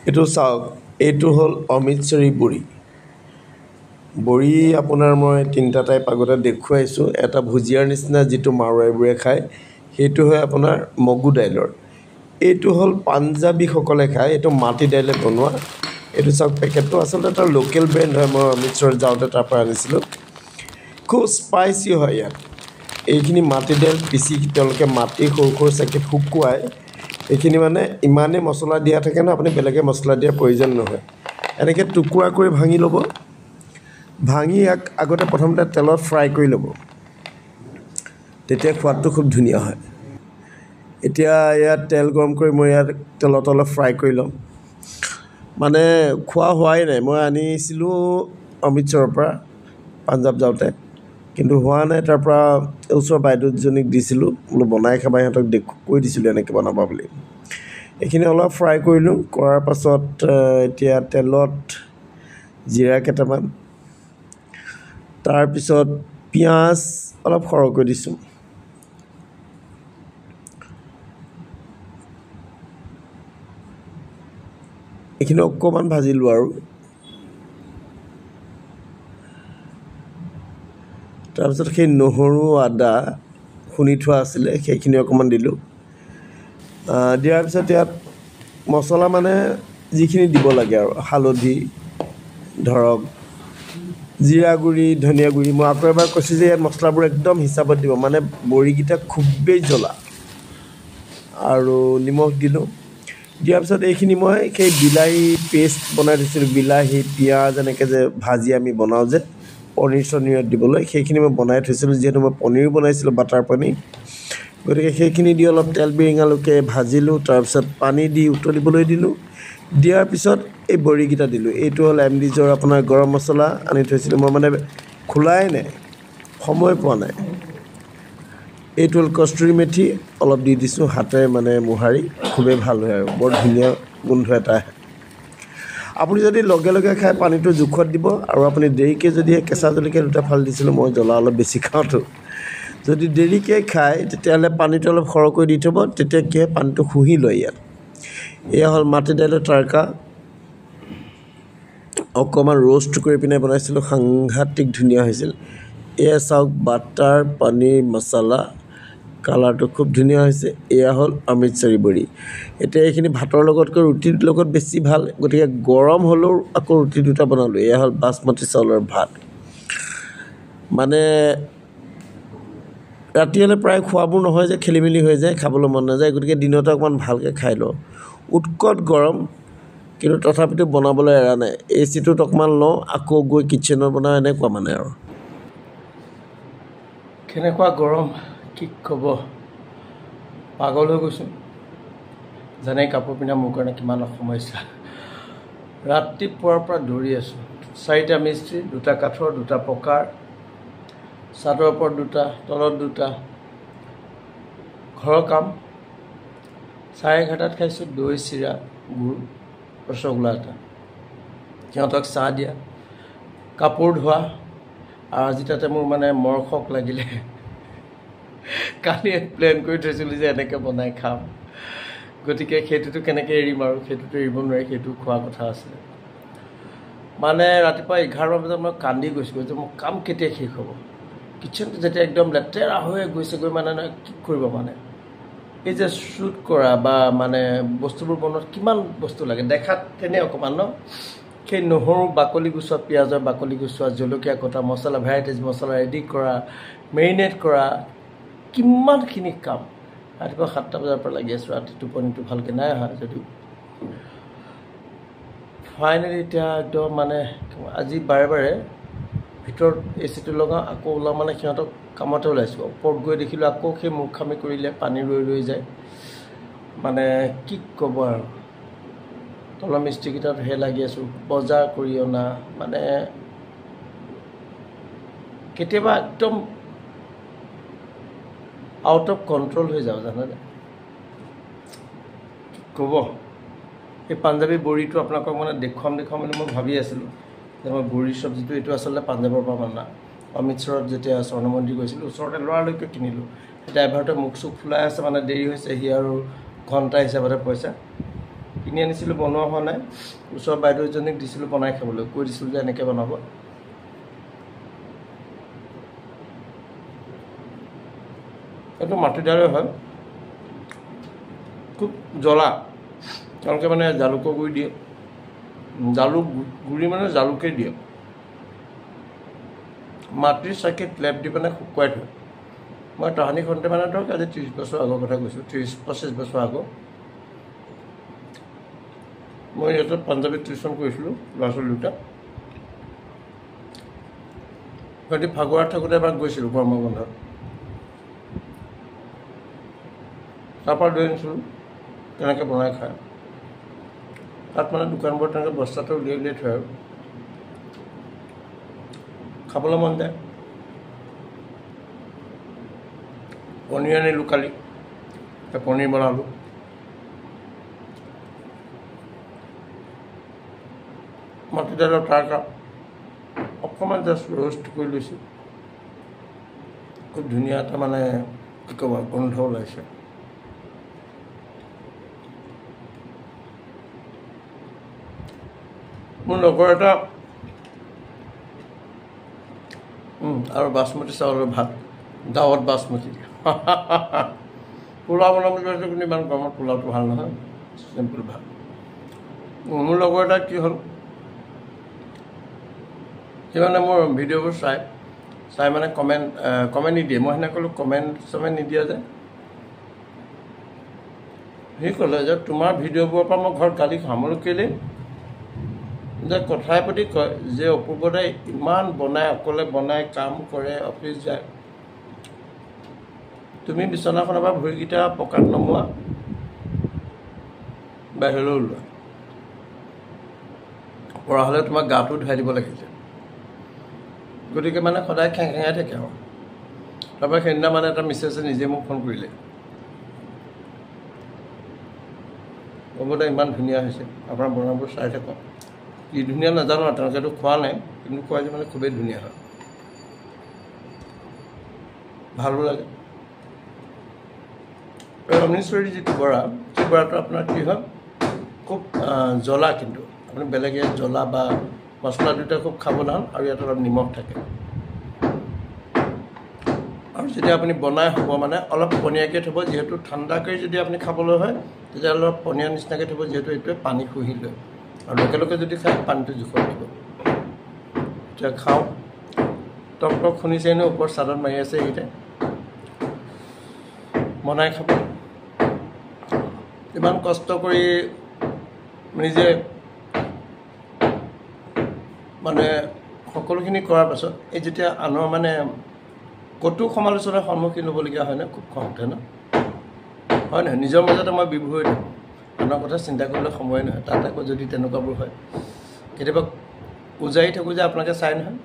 এইটো চাওক, এইটো হ'ল অমৃতসৰী বড়ি। বড়ি আপোনাৰ মই তিনিটা টাইপ আগতে দেখুৱাইছোঁ। এটা ভুজিয়াৰ নিচিনা যিটো মাৰোৱাৰীবোৰে খায়, সেইটো হয় আপোনাৰ মগু দাইলৰ। এইটো হ'ল পাঞ্জাৱীসকলে খায়, এইটো মাটি দাইলে বনোৱা। এইটো চাওক, পেকেটটো আচলতে এটা লোকেল ব্ৰেণ্ড হয়, মই অমৃতসৰত যাওঁতে তাৰ পৰা আনিছিলোঁ। খুব স্পাইচি হয় ইয়াত। এইখিনি মাটি দাইল পিচি তেওঁলোকে মাটিৰ সৰু সৰু চাকিত শুকুৱাই, এইখিনি মানে ইমানেই মছলা দিয়া থাকে ন, আপুনি বেলেগে মছলা দিয়াৰ প্ৰয়োজন নহয়। এনেকৈ টুকুৰা কৰি ভাঙি ল'ব, ভাঙি ইয়াক আগতে প্ৰথমতে তেলত ফ্ৰাই কৰি ল'ব, তেতিয়া সোৱাদটো খুব ধুনীয়া হয়। এতিয়া ইয়াত তেল গৰম কৰি মই ইয়াত তেলত অলপ ফ্ৰাই কৰি ল'ম। মানে খোৱা হোৱাই নাই, মই আনিছিলোঁ অমৃতসৰৰ পৰা পাঞ্জাৱ যাওঁতে, কিন্তু হোৱা নাই। তাৰ পৰা ওচৰৰ বাইদেউজনীক দিছিলোঁ, বোলো বনাই খাবা, সিহঁতক কৈ দিছিলোঁ এনেকৈ বনাবা বুলি। এইখিনি অলপ ফ্ৰাই কৰিলোঁ, কৰাৰ পাছত এতিয়া তেলত জিৰা কেইটামান, তাৰপিছত পিঁয়াজ অলপ সৰহকৈ দিছোঁ, এইখিনি অকণমান ভাজিলোঁ আৰু তাৰপিছত সেই নহৰু আদা খুন্দি থোৱা আছিলে সেইখিনি অকণমান দিলোঁ। দিয়াৰ পিছত ইয়াত মছলা মানে যিখিনি দিব লাগে আৰু হালধি ধৰক, জিৰা গুড়ি, ধনিয়া গুড়ি। মই আকৌ এবাৰ কৈছোঁ যে ইয়াত মছলাবোৰ একদম হিচাপত দিব, মানে বড়িকেইটা খুবেই জ্বলা। আৰু নিমখ দিলোঁ। দিয়াৰ পিছত এইখিনি মই সেই বিলাহী পেষ্ট বনাই থৈছিলোঁ, বিলাহী পিঁয়াজ এনেকৈ যে ভাজি আমি বনাওঁ যে পনীৰ চনীৰত দিবলৈ, সেইখিনি মই বনাই থৈছিলোঁ। যিহেতু মই পনীৰো বনাইছিলোঁ, বাটাৰ পনীৰ, গতিকে সেইখিনি দি অলপ তেল বিৰিঙালৈকে ভাজিলোঁ। তাৰপিছত পানী দি উতলিবলৈ দিলোঁ। দিয়াৰ পিছত এই বড়িকেইটা দিলোঁ। এইটো হ'ল এমডিজৰ আপোনাৰ গৰম মছলা আনি থৈছিলোঁ, মই মানে খোলাই নাই, সময় পোৱা নাই। এইটো হ'ল কষ্টুৰি মেথি, অলপ দি দিছোঁ হাতেৰে মানে মোহাৰি, খুবেই ভাল হয় আৰু বৰ ধুনীয়া গোন্ধ এটা আহে। আপুনি যদি লগে লগে খাই পানীটো জোখত দিব, আৰু আপুনি দেৰিকৈ যদি কেঁচা জলকীয়া দুটা ফালি দিছিলোঁ, মই জ্বলা অলপ বেছি খাওঁতো। যদি দেৰিকৈ খায় তেতিয়াহ'লে পানীটো অলপ সৰহকৈ দি থ'ব, তেতিয়া কি হয় পানীটো শুহি লয় ইয়াত। এয়া হ'ল মাটি দাইলৰ তৰকা, অকণমান ৰোষ্ট কৰি পিনে বনাইছিলোঁ, সাংঘাতিক ধুনীয়া হৈছিল। এয়া চাওক, বাটাৰ পনীৰ মছলা, কালাৰটো খুব ধুনীয়া হৈছে। এয়া হ'ল অমৃতসৰী বড়ি। এতিয়া এইখিনি ভাতৰ লগতকৈ ৰুটিৰ লগত বেছি ভাল, গতিকে গৰম হ'লেও আকৌ ৰুটি দুটা বনালোঁ। এয়া হ'ল বাচমতি চাউলৰ ভাত। মানে ৰাতি হ'লে প্ৰায় খোৱাবোৰ নহয় যে, খেলি মেলি হৈ যায়, খাবলৈ মন নাযায়, গতিকে দিনতে অকণমান ভালকৈ খাই লওঁ। উৎকট গৰম, কিন্তু তথাপিতো বনাবলৈ এৰা নাই। এচিটোত অকণমান লওঁ, আকৌ গৈ কিটচেনত বনাওঁ, এনেকুৱা মানে আৰু। কেনেকুৱা গৰম, কি ক'ব, পাগল হৈ গৈছোঁ। জানে কাপোৰ পিন্ধা মোৰ কাৰণে কিমান সমস্যা। ৰাতিপুৱাৰ পৰা দৌৰি আছোঁ। 4টা মিস্ত্ৰী, 2টা কাঠৰ, 2টা পকাৰ, চাদৰ ওপৰত 2টা, তলত 2টা, ঘৰৰ কাম। 11:30 খাইছোঁ দৈ, চিৰা, গুড়, ৰসগোল্লা এটা, সিহঁতক চাহ দিয়া, কাপোৰ ধোৱা। আৰু আজি তাতে মোৰ মানে মৰখক লাগিলে। কালি প্লেন কৰি থৈছিলোঁ যে এনেকৈ বনাই খাম, গতিকে সেইটোতো কেনেকৈ এৰিম আৰু, সেইটোতো এৰিব নোৱাৰি, সেইটো খোৱা কথা আছে। মানে ৰাতিপুৱা 11 বজাত মই কান্দি গৈছোঁ যে মোৰ কাম কেতিয়া শেষ হ'ব। কিটচেনটো যেতিয়া একদম লেতেৰা হৈ গৈছেগৈ, মানে কি কৰিব, মানে এই যে শ্বুট কৰা বা মানে বস্তুবোৰ বনোৱাত কিমান বস্তু লাগে, দেখাত তেনে অকণমান ন, সেই নহৰু বাকলি গুচোৱা, পিঁয়াজৰ বাকলি গুচোৱা, জলকীয়া কটা, মছলা ভেৰাইটিজ মছলা ৰেডি কৰা, মেৰিনেট কৰা, কিমানখিনি কাম। ৰাতিপুৱা 7টা বজাৰ পৰা লাগি আছোঁ। ৰাতি টোপনিটো ভালকৈ নাই অহা যদিও। ফাইনেলি এতিয়া একদম মানে আজি বাৰে বাৰে ভিতৰত এচিটো লগাওঁ, আকৌ ওলাওঁ, মানে সিহঁতক কামতে ওলাইছোঁ। ওপৰত গৈ দেখিলোঁ আকৌ সেই মূৰ্খামি কৰিলে, পানী ৰৈ ৰৈ যায়। মানে কি ক'ব আৰু, তলৰ মিস্ত্ৰীকেইটাতহে লাগি আছোঁ, বজাৰ কৰি অনা, মানে কেতিয়াবা একদম আউট অফ কণ্ট্ৰল হৈ যাওঁ, জানেনে, কি ক'ব। এই পাঞ্জাৱী বড়িটো আপোনালোকক মানে দেখুৱাম বুলি মই ভাবি আছিলোঁ, যে মই বড়িৰ চব্জিটো এইটো আচলতে পাঞ্জাৱৰ পৰা অনা। অমৃতসৰত যেতিয়া স্বৰ্ণ মন্দিৰ গৈছিলোঁ, ওচৰতে ল'ৰালৈকে কিনিলোঁ। ড্ৰাইভাৰটোৱে মুখ চুখ ফুলাই আছে, মানে দেৰি হৈছে, সি আৰু ঘণ্টা হিচাপতে পইচা। কিনি আনিছিলোঁ, বনোৱা হোৱা নাই। ওচৰৰ বাইদেউ এজনীক দিছিলোঁ বনাই খাবলৈ, কৈ দিছিলোঁ যে এনেকৈ বনাব। এইটো মাটি দাইলে হয়, খুব জ্বলা। তেওঁলোকে মানে জালুকৰ গুড়ি দিয়ে, জালুক গুড়ি মানে জালুকেই দিয়ে, মাটিৰ চাকিত লেপ দি মানে শুকুৱাই থয়। মই তাহানিখনতে মানে ধৰক আজি 30 বছৰ আগৰ কথা কৈছোঁ, 30-25 বছৰ আগৰ। মই ইয়াতে পাঞ্জাৱী টিউশ্যন কৰিছিলোঁ ল'ৰা ছোৱালী দুটা। সিহঁতি ফাগুৱাত থাকোঁতে এবাৰ গৈছিলোঁ গৰমৰ বন্ধত, তাৰপৰা লৈ আনিছিলোঁ তেনেকৈ বনাই খায়। তাত মানে দোকানবোৰত তেনেকৈ বস্তাটো উলিয়াই উলিয়াই থয় আৰু খাবলৈ মন যায়। পনীৰ আনিলোঁ কালি, পনীৰ বনালোঁ। মাটি দাইলৰ তাৰকা অকণমান জাষ্ট ৰ'ষ্ট কৰি লৈছোঁ, খুব ধুনীয়া এটা মানে কি ক'ব গোন্ধ ওলাইছে। মোৰ লগৰ এটা আৰু বাচমতি চাউলৰ ভাত, দাৱত বাচমতি পোলাও বনাম বুলি ভাবিছোঁ, কিন্তু ইমান গৰমত পোলাওটো ভাল নহয়, চিম্পুল ভাত। মোৰ লগৰ এটা কি হ'ল, সি মানে মোৰ ভিডিঅ'বোৰ চাই মানে কমেণ্ট নিদিয়ে। মই সেনেকৈ ক'লোঁ কমেণ্ট নিদিয়া যে। সি ক'লে যে তোমাৰ ভিডিঅ'বোৰৰ পৰা মই ঘৰত গালি খাম। বোলো কেলেই? যে কথাই প্ৰতি কয় যে অপূৰ্বদাই ইমান বনাই, অকলে বনাই কাম কৰে, অফিচ যায়, তুমি বিচনাখনৰ পৰা ভৰিকেইটা পকাত নমোৱা, বাহিৰলৈ ওলোৱা, পৰা হ'লে তোমাক গাটো ধুৱাই দিব লাগিছে। গতিকে মানে সদায় খেংখেঙাই থাকে আৰু। তাৰপৰা সেইদিনা মানে এটা মিছেছে নিজে মোক ফোন কৰিলে, অপূৰ্বদা ইমান ধুনীয়া হৈছে, আপোনাৰ বনাবোৰ চাই থাকক। কি ধুনীয়া নাজানো আৰু, তেওঁলোকেতো খোৱা নাই, কিন্তু খোৱা যে মানে খুবেই ধুনীয়া হয়, ভালো লাগে। অমৃতসৰী যিটো বৰা, সেই বৰাটো আপোনাৰ কি হয়, খুব জ্বলা, কিন্তু আপুনি বেলেগে জ্বলা বা মছলা দুটা খুব খাব ভাল, আৰু ইয়াত অলপ নিমখ থাকে। আৰু যেতিয়া আপুনি বনাই হ'ব মানে অলপ পনীয়াকৈ থ'ব, যিহেতু ঠাণ্ডাকৈ যদি আপুনি খাবলৈ হয় তেতিয়া অলপ পনীয়া নিচিনাকৈ থ'ব, যিহেতু এইটোৱে পানী শুহি লয়, আৰু লগে যদি খায় পানীটো জোখত দিব। এতিয়া খাওঁ, টক টক শুনিছে নো, ওপৰত চাদত মাৰি আছে, এইকেইটাই বনাই খাব। ইমান কষ্ট কৰি নিজে মানে সকলোখিনি কৰাৰ পাছত এই যেতিয়া আনৰ মানে কটু সমালোচনাৰ সন্মুখীন হ'বলগীয়া হয় ন, খুব খং উঠে ন, হয় নহয়? নিজৰ মাজতে মই বিভোৰ হৈ থাকোঁ, আনৰ কথা চিন্তা কৰিবলৈ সময় নহয়। তাত আকৌ যদি তেনেকুৱাবোৰ হয়, কেতিয়াবা উজাৰি থাকোঁ যে আপোনালোকে চাই নহয়।